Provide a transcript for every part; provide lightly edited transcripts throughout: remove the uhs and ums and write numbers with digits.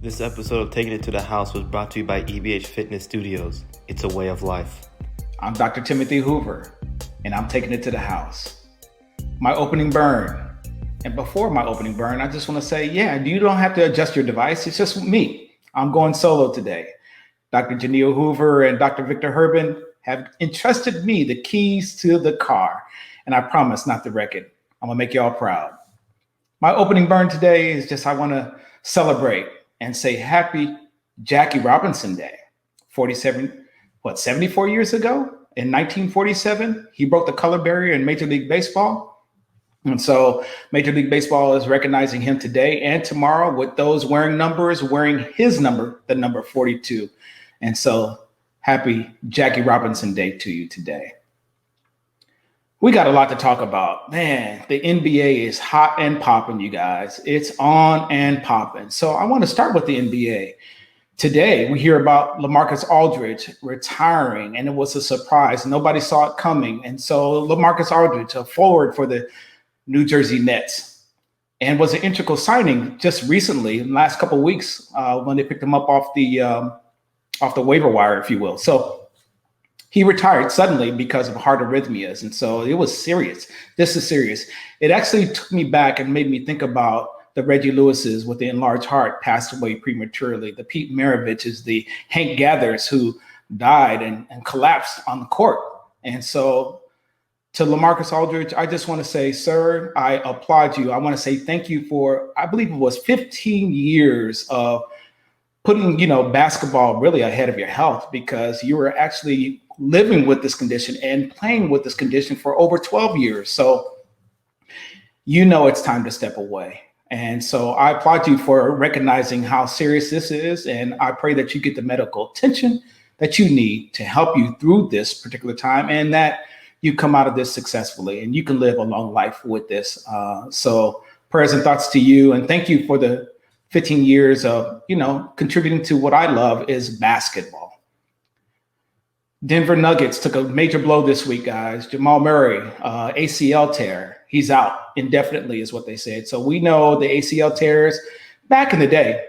This episode of Taking It to the House was brought to you by EBH Fitness Studios. It's a way of life. I'm Dr. Timothy Hoover, and I'm taking it to the house. My opening burn. And before my opening burn, I just want to say, you don't have to adjust your device. It's just me. I'm going solo today. Dr. Janelle Hoover and Dr. Victor Herbin have entrusted me the keys to the car, and I promise not to wreck it. I'm going to make you all proud. My opening burn today is just I want to celebrate and say happy Jackie Robinson Day. 74 years ago in 1947, he broke the color barrier in Major League Baseball. And so Major League Baseball is recognizing him today and tomorrow with those wearing his number, the number 42. And so happy Jackie Robinson Day to you today. We got a lot to talk about. Man, the NBA is hot and popping, you guys. It's on and popping. So I want to start with the NBA. Today, we hear about LaMarcus Aldridge retiring, and it was a surprise. Nobody saw it coming. And so LaMarcus Aldridge, a forward for the New Jersey Nets, and was an integral signing just recently, in the last couple of weeks, when they picked him up off the waiver wire, if you will. So he retired suddenly because of heart arrhythmias. And so it was serious. This is serious. It actually took me back and made me think about the Reggie Lewises with the enlarged heart passed away prematurely, the Pete Maraviches, the Hank Gathers who died and collapsed on the court. And so to LaMarcus Aldridge, I just want to say, sir, I applaud you. I want to say thank you for, I believe it was 15 years of putting, basketball really ahead of your health, because you were actually living with this condition and playing with this condition for over 12 years. So, it's time to step away. And so I applaud you for recognizing how serious this is. And I pray that you get the medical attention that you need to help you through this particular time, and that you come out of this successfully and you can live a long life with this. So prayers and thoughts to you. And thank you for the 15 years of, contributing to what I love is basketball. Denver Nuggets took a major blow this week, guys. Jamal Murray, ACL tear. He's out indefinitely is what they said. So we know the ACL tears back in the day,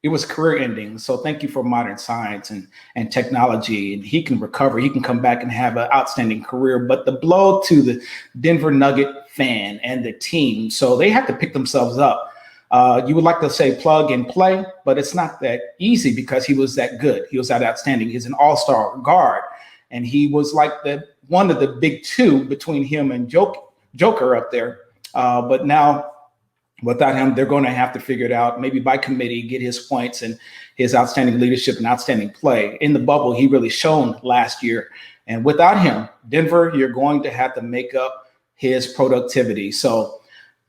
it was career ending. So thank you for modern science and technology. And he can recover. He can come back and have an outstanding career. But the blow to the Denver Nugget fan and the team, so they have to pick themselves up. You would like to say plug and play, but it's not that easy because he was that good. He was that outstanding. He's an all-star guard, and he was like one of the big two between him and Joker up there. But now without him, they're going to have to figure it out, maybe by committee, get his points and his outstanding leadership and outstanding play. In the bubble, he really shone last year. And without him, Denver, you're going to have to make up his productivity. So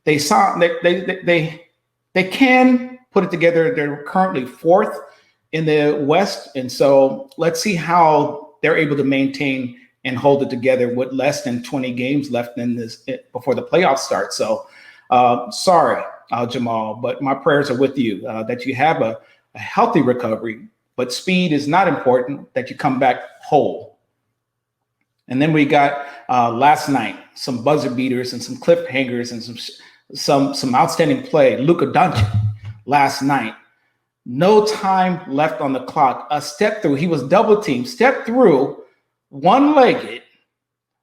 they can put it together. They're currently fourth in the West. And so let's see how they're able to maintain and hold it together with less than 20 games left in this before the playoffs start. So sorry, Jamal, but my prayers are with you, that you have a healthy recovery, but speed is not important, that you come back whole. And then we got last night, some buzzer beaters and some cliffhangers and some outstanding play. Luka Doncic last night, no time left on the clock. A step through, he was double teamed, stepped through, one-legged,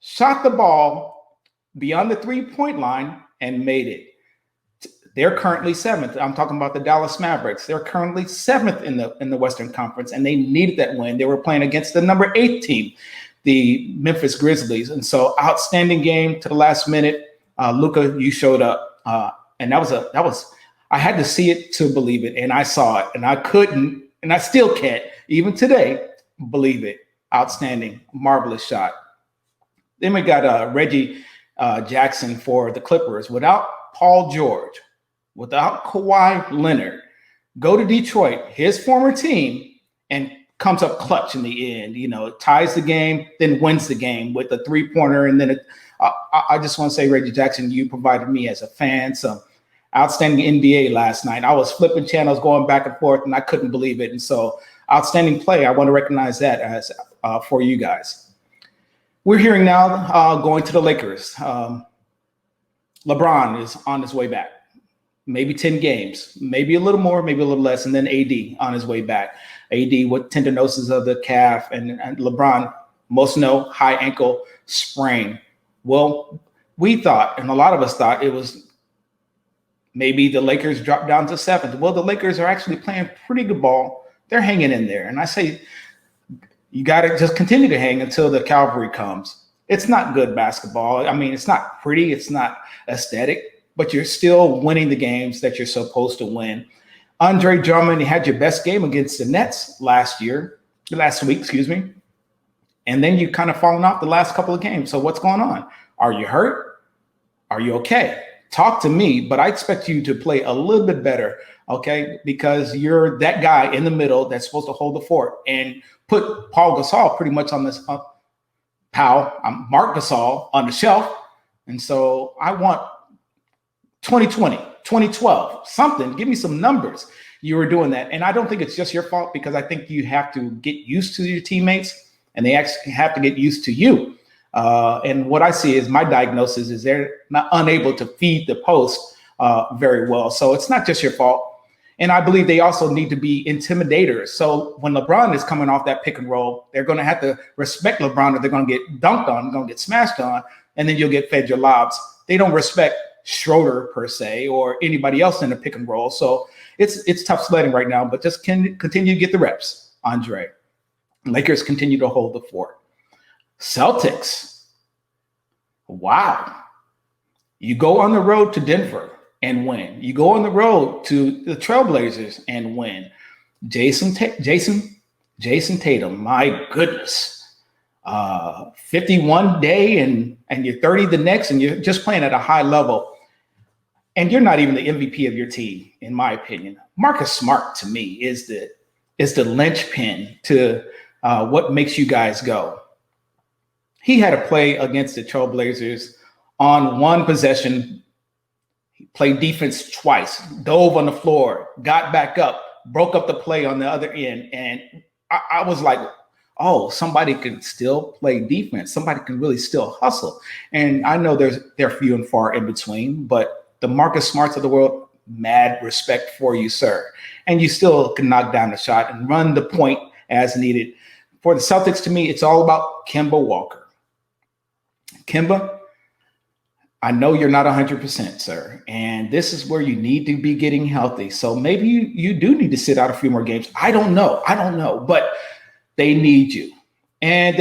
shot the ball beyond the three-point line and made it. They're currently seventh. I'm talking about the Dallas Mavericks. They're currently seventh in the Western Conference, and they needed that win. They were playing against the number 8 team, the Memphis Grizzlies. And so outstanding game to the last minute. Luka, you showed up. And that was, I had to see it to believe it. And I saw it, and I couldn't, and I still can't, even today, believe it. Outstanding, marvelous shot. Then we got Reggie Jackson for the Clippers. Without Paul George, without Kawhi Leonard, go to Detroit, his former team, and comes up clutch in the end. Ties the game, then wins the game with a three-pointer. And then I just want to say, Reggie Jackson, you provided me as a fan some outstanding NBA last night. I was flipping channels, going back and forth, and I couldn't believe it. And so outstanding play. I want to recognize that as for you guys. We're hearing now going to the Lakers. LeBron is on his way back. maybe 10 games, maybe a little more, maybe a little less, and then AD on his way back. AD with tendinosis of the calf, and LeBron, most know, high ankle sprain. Well, we thought, and a lot of us thought, it was maybe the Lakers dropped down to 7th. Well, the Lakers are actually playing pretty good ball. They're hanging in there. And I say, you got to just continue to hang until the cavalry comes. It's not good basketball. I mean, it's not pretty. It's not aesthetic, but you're still winning the games that you're supposed to win. Andre Drummond, you had your best game against the Nets last week, excuse me. And then you kind of fallen off the last couple of games. So what's going on? Are you hurt? Are you okay? Talk to me, but I expect you to play a little bit better, okay? Because you're that guy in the middle that's supposed to hold the fort and put Paul Gasol pretty much on this Mark Gasol on the shelf. And so I want 2020, 2012, something. Give me some numbers. You were doing that. And I don't think it's just your fault, because I think you have to get used to your teammates and they actually have to get used to you. And what I see is my diagnosis is they're not unable to feed the post very well. So it's not just your fault. And I believe they also need to be intimidators. So when LeBron is coming off that pick and roll, they're going to have to respect LeBron, or they're going to get dunked on, going to get smashed on, and then you'll get fed your lobs. They don't respect Schroeder per se or anybody else in the pick and roll. So it's tough sledding right now, but just continue to get the reps, Andre. Lakers continue to hold the fort. Celtics. Wow. You go on the road to Denver and win. You go on the road to the Trailblazers and win. Jason Tatum, my goodness. 51 day and you're 30 the next, and you're just playing at a high level. And you're not even the MVP of your team, in my opinion. Marcus Smart, to me, is the linchpin to what makes you guys go. He had a play against the Trailblazers on one possession. He played defense twice, dove on the floor, got back up, broke up the play on the other end. And I was like, oh, somebody can still play defense. Somebody can really still hustle. And I know they're few and far in between, but the Marcus Smarts of the world, mad respect for you, sir. And you still can knock down the shot and run the point as needed. For the Celtics, to me, it's all about Kemba Walker. Kemba, I know you're not 100%, sir, and this is where you need to be getting healthy. So maybe you do need to sit out a few more games. I don't know, but they need you. And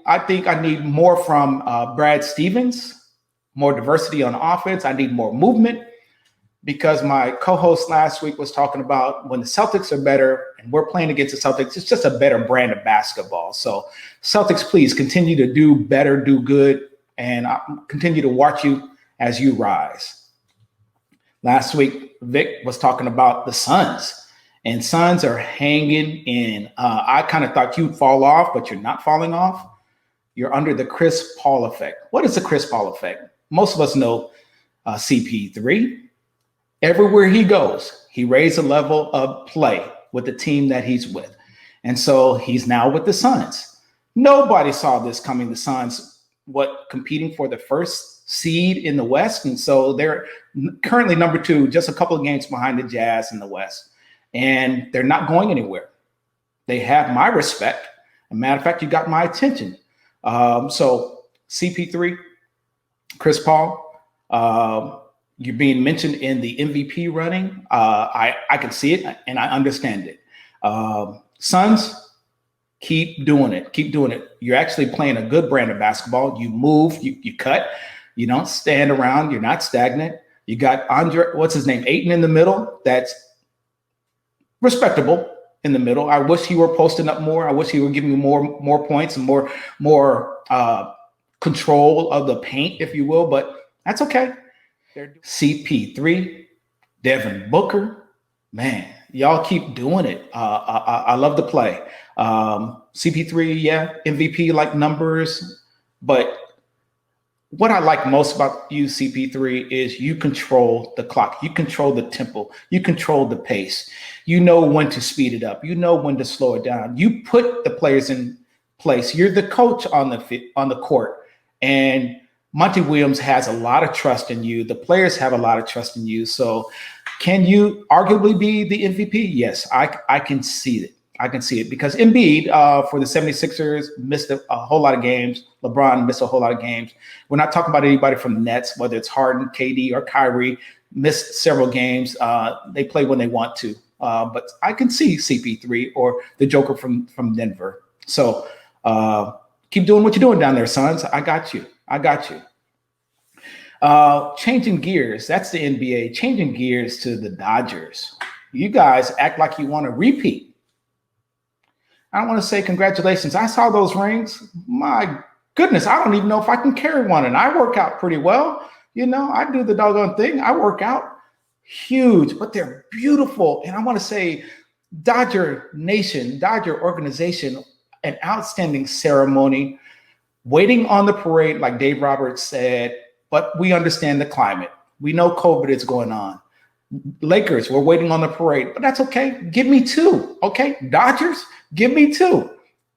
I think I need more from Brad Stevens, more diversity on offense. I need more movement, because my co-host last week was talking about when the Celtics are better and we're playing against the Celtics, it's just a better brand of basketball. So Celtics, please continue to do better, do good, and I'll continue to watch you as you rise. Last week, Vic was talking about the Suns, and Suns are hanging in. I kind of thought you'd fall off, but you're not falling off. You're under the Chris Paul effect. What is the Chris Paul effect? Most of us know CP3. Everywhere he goes, he raised a level of play with the team that he's with. And so he's now with the Suns. Nobody saw this coming. The Suns, competing for the first seed in the West. And so they're currently number 2, just a couple of games behind the Jazz in the West. And they're not going anywhere. They have my respect. As a matter of fact, you got my attention. So CP3, Chris Paul, you're being mentioned in the MVP running. I can see it and I understand it. Suns, keep doing it. Keep doing it. You're actually playing a good brand of basketball. You move, you cut. You don't stand around. You're not stagnant. You got Ayton in the middle. That's respectable in the middle. I wish he were posting up more. I wish he were giving me more points and more control of the paint, if you will. But that's okay. CP3, Devin Booker, man, y'all keep doing it. I love the play. CP3, yeah, MVP like numbers, but what I like most about you, CP3, is you control the clock, you control the tempo, you control the pace. You know when to speed it up, you know when to slow it down. You put the players in place. You're the coach on the court, and Monty Williams has a lot of trust in you. The players have a lot of trust in you. So Can you arguably be the MVP? Yes, I can see it. I can see it because Embiid for the 76ers missed a whole lot of games. LeBron missed a whole lot of games. We're not talking about anybody from the Nets, whether it's Harden, KD, or Kyrie, missed several games. They play when they want to. But I can see CP3 or the Joker from Denver. So keep doing what you're doing down there, Suns. I got you. I got you. Changing gears. That's the NBA. Changing gears to the Dodgers. You guys act like you want to repeat. I want to say congratulations. I saw those rings. My goodness, I don't even know if I can carry one. And I work out pretty well. You know, I do the doggone thing. I work out. Huge, but they're beautiful. And I want to say Dodger Nation, Dodger organization, an outstanding ceremony, waiting on the parade, like Dave Roberts said, but we understand the climate. We know COVID is going on. Lakers, we're waiting on the parade, but that's okay. Give me two, okay? Dodgers, give me two.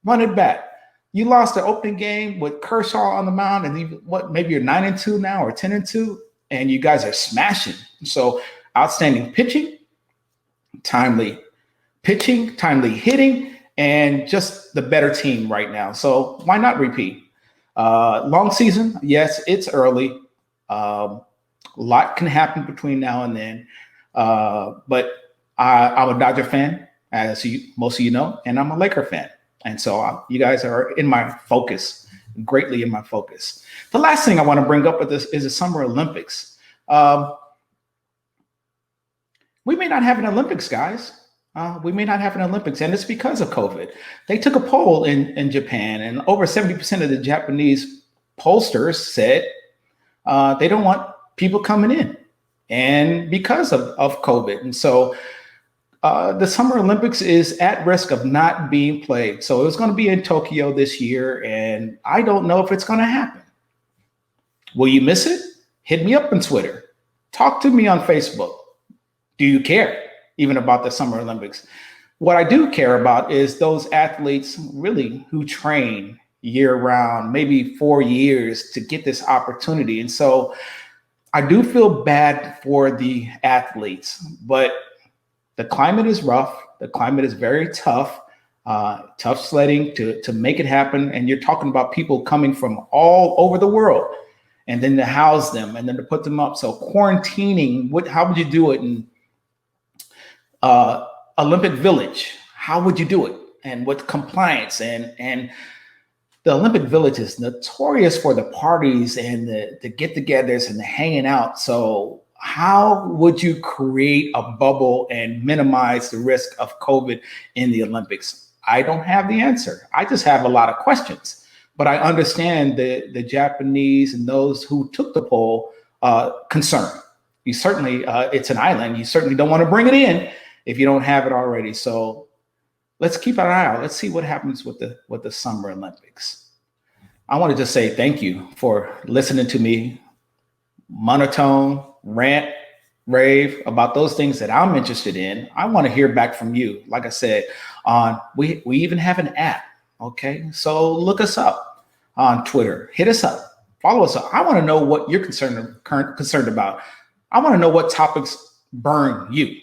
Run it back. You lost the opening game with Kershaw on the mound, and maybe you're 9-2 now or 10-2, and you guys are smashing. So outstanding pitching, timely hitting, and just the better team right now. So why not repeat? Long season, yes, it's early. A lot can happen between now and then. But I'm a Dodger fan, as most of you know, and I'm a Laker fan. And so you guys are in my focus, greatly in my focus. The last thing I want to bring up with this is the Summer Olympics. We may not have an Olympics, guys. We may not have an Olympics, and it's because of COVID. They took a poll in Japan, and over 70% of the Japanese pollsters said they don't want people coming in, and because of COVID. And so the Summer Olympics is at risk of not being played. So it was going to be in Tokyo this year, and I don't know if it's going to happen. Will you miss it? Hit me up on Twitter. Talk to me on Facebook. Do you care even about the Summer Olympics? What I do care about is those athletes really who train year round, maybe 4 years to get this opportunity. And so I do feel bad for the athletes, but the climate is rough. The climate is very tough, tough sledding to make it happen. And you're talking about people coming from all over the world, and then to house them and then to put them up. So quarantining, how would you do it in Olympic Village? How would you do it? And with compliance and the Olympic Village is notorious for the parties and the get-togethers and the hanging out. So how would you create a bubble and minimize the risk of COVID in the Olympics? I don't have the answer. I just have a lot of questions. But I understand the Japanese and those who took the poll concern. You certainly, it's an island. You certainly don't want to bring it in if you don't have it already. So let's keep an eye out. Let's see what happens with the Summer Olympics. I want to just say thank you for listening to me monotone, rant, rave about those things that I'm interested in. I want to hear back from you. Like I said, we even have an app. Okay, so look us up on Twitter. Hit us up. Follow us up. I want to know what you're concerned about. I want to know what topics burn you.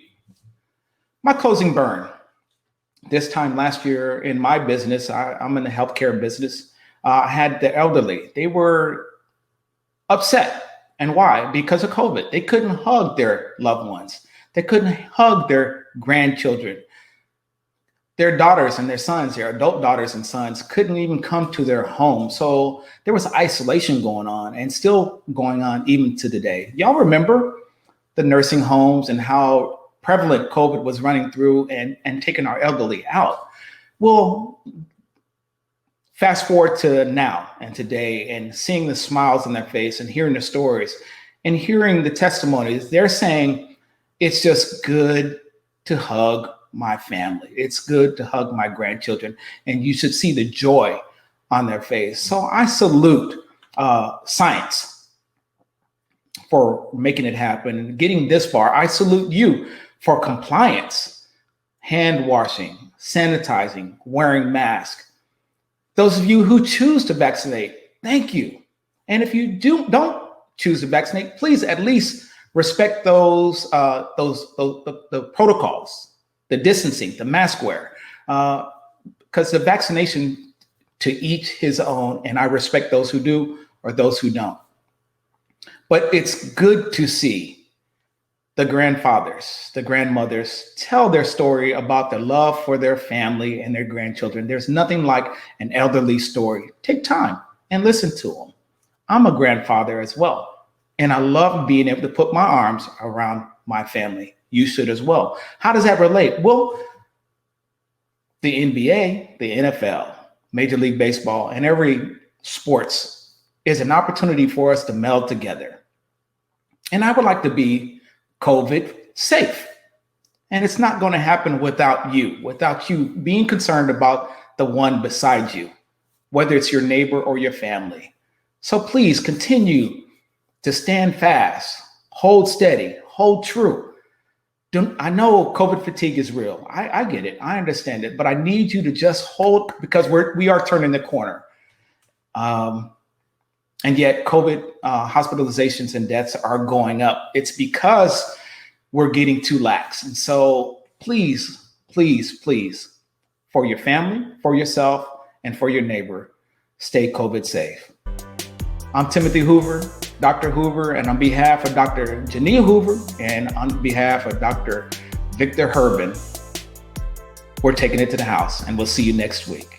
My closing burn. This time last year in my business, I'm in the healthcare business. I had the elderly. They were upset. And why? Because of COVID. They couldn't hug their loved ones. They couldn't hug their grandchildren. Their daughters and their sons, their adult daughters and sons, couldn't even come to their home. So there was isolation going on and still going on even to today. Y'all remember the nursing homes and how prevalent COVID was running through and taking our elderly out? Well, fast forward to now and today and seeing the smiles on their face and hearing the stories and hearing the testimonies, they're saying it's just good to hug my family. It's good to hug my grandchildren, and you should see the joy on their face. So I salute science for making it happen and getting this far. I salute you for compliance, hand washing, sanitizing, wearing masks. Those of you who choose to vaccinate, thank you. And if you don't choose to vaccinate, please at least Respect the protocols, the distancing, the mask wear, because the vaccination, to each his own, and I respect those who do or those who don't. But it's good to see the grandfathers, the grandmothers tell their story about their love for their family and their grandchildren. There's nothing like an elderly story. Take time and listen to them. I'm a grandfather as well, and I love being able to put my arms around my family. You should as well. How does that relate? Well, the NBA, the NFL, Major League Baseball, and every sports is an opportunity for us to meld together. And I would like to be COVID safe. And it's not going to happen without you being concerned about the one beside you, whether it's your neighbor or your family. So please continue to stand fast, hold steady, hold true. I know COVID fatigue is real. I get it. I understand it. But I need you to just hold, because we are turning the corner. And yet COVID hospitalizations and deaths are going up. It's because we're getting too lax. And so please, please, please, for your family, for yourself, and for your neighbor, stay COVID safe. I'm Timothy Hoover, Dr. Hoover, and on behalf of Dr. Jania Hoover and on behalf of Dr. Victor Herbin, we're taking it to the house, and we'll see you next week.